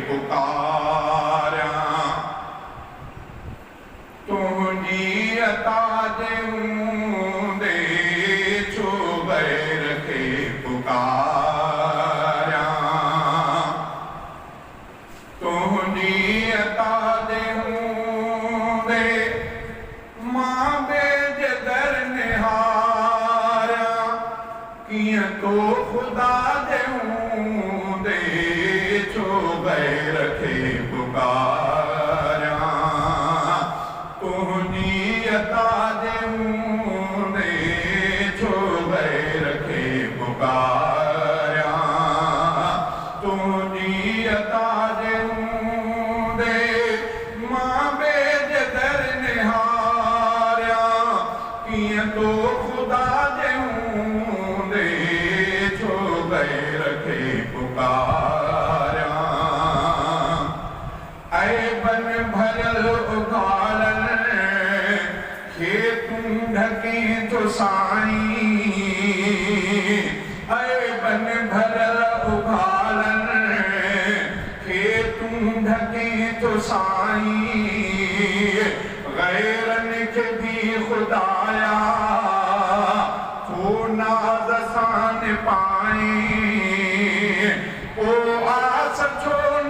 पुकारा तुझी अता दे छो गैर के पुकारा तुझी अता दे मां बेज दर निहारा किया तो खुदा दे गैर के पुकारा तुझी अता दे छो गैर के पुकारा तुझी अता दे मां बेज दर निहारा किया तो खुदा दे छो गैर के पुकारा बन भरल उगाड़न खेतूं ढके तो साईं बन भरल उगाड़न खेतूं ढके तो साईं गैरन के भी खुदाया तो नाज़ सान पाए ओ आस छो न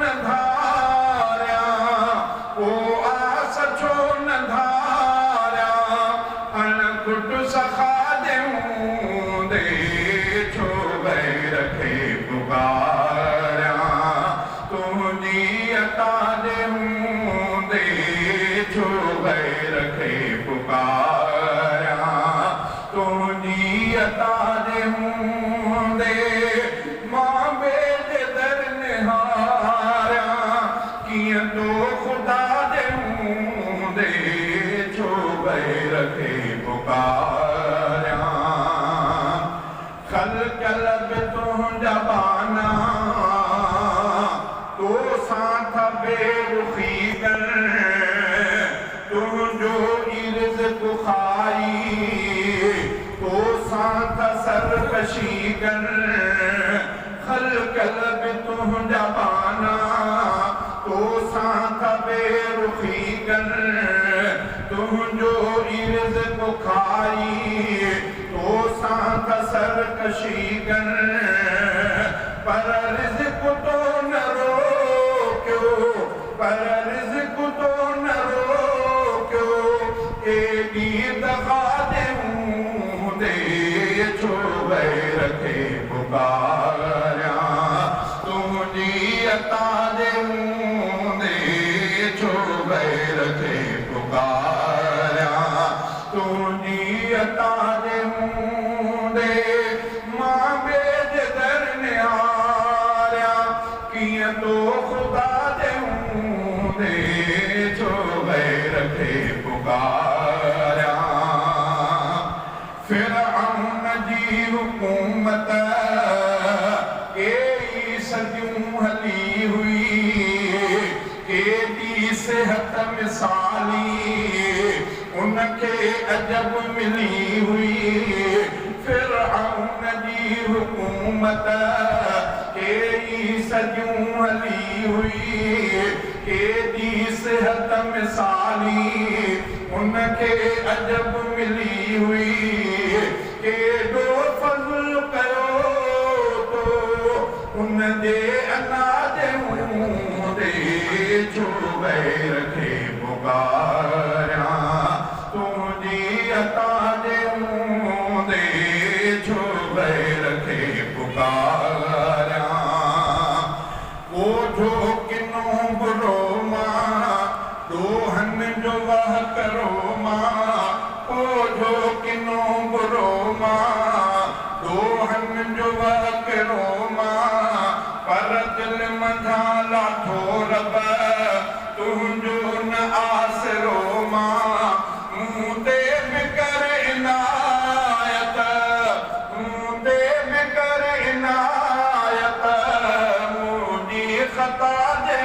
सखा दे छो गैर के पुकारा तुझी अता दे छो गैर के पुकारा तुझी अता दे मां बेज दर निहारा किया तो खुदा दे छो गैर के पुकारा खल कलब तुझा बाना तो साथ बेरुखी कर तुझो इर्ज को खाई तो साथ सरकशी कर खल कलब तुझा बाना तो साथ बेरुखी कर तुझो इर्ज को खाई तो साथ सरकशी कर पर रिज़्क़ तो न रोक्यो पर रिज़्क़ तो न रोक्यो एडी दफ़ा दे छो गैर के पुकारा तुझी अता दे छो गैर के पुकारा तुझी अता दे मां बेज दर निहारा किया तो खुदा दे छो गैर के पुकारा फ़िरऔन जी हुकूमत केई सदियूं हली हुई केॾी सिहत मिसाली उनखे अजब मिली हुई फ़िरऔन जी हुकूमत केई सदियूं हली हुई केॾी सिहत मिसाली उनखे अजब मिली हुई केॾो फज़्ल कयो तो उन जे अनाज दे छो गैर के पुकारा तुझी अता दे छो गैर के पुकारा ओझो किनो बुरो मां दोहन जो वह करो मां ओझो किनो बुरो मां दोहन जो वह करो मां पर दिल मझा लाठो रब तुझो न आसरो मां मुंह ते कर इनायत मुंह ते कर इनायत मुझी खता दे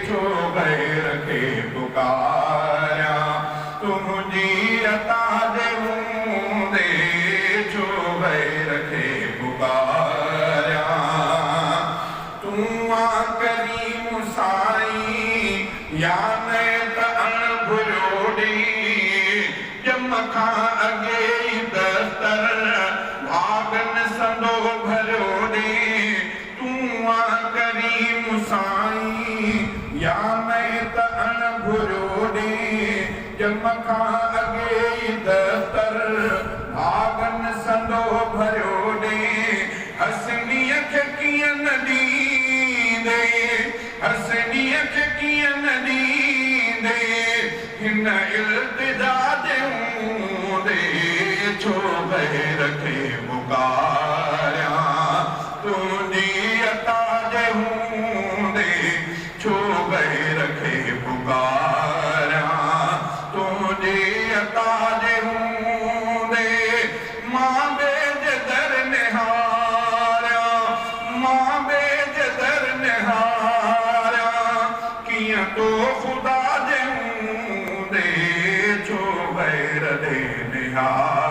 छो गैर के पुकारा तुझी अता दे छो गैर के पुकारा करीम साईं या ने त अणभुरोड़ी जम खां अॻे ई दस्तर भागन संदो भरोड़ी तूं करीम साईं या ने त अणभुरोड़ी जम खां अॻे ई दस्तर भागन संदो भरोड़ी हसनीअ खे कीअं न ॾींदे हसनीअ खे कीअं न ॾींदे हिन इल्तिजा जे हूंदे छो गैर खे पुकारियां तुंहिंजी अता जे हूंदे छो गैर खे पुकारियां तुंहिंजी अता जे हूंदे मां बेज दर निहारियां मां बेज दर निहारियां कीअं तो ख़ुदा जे हूंदे छो गैर ॾे निहार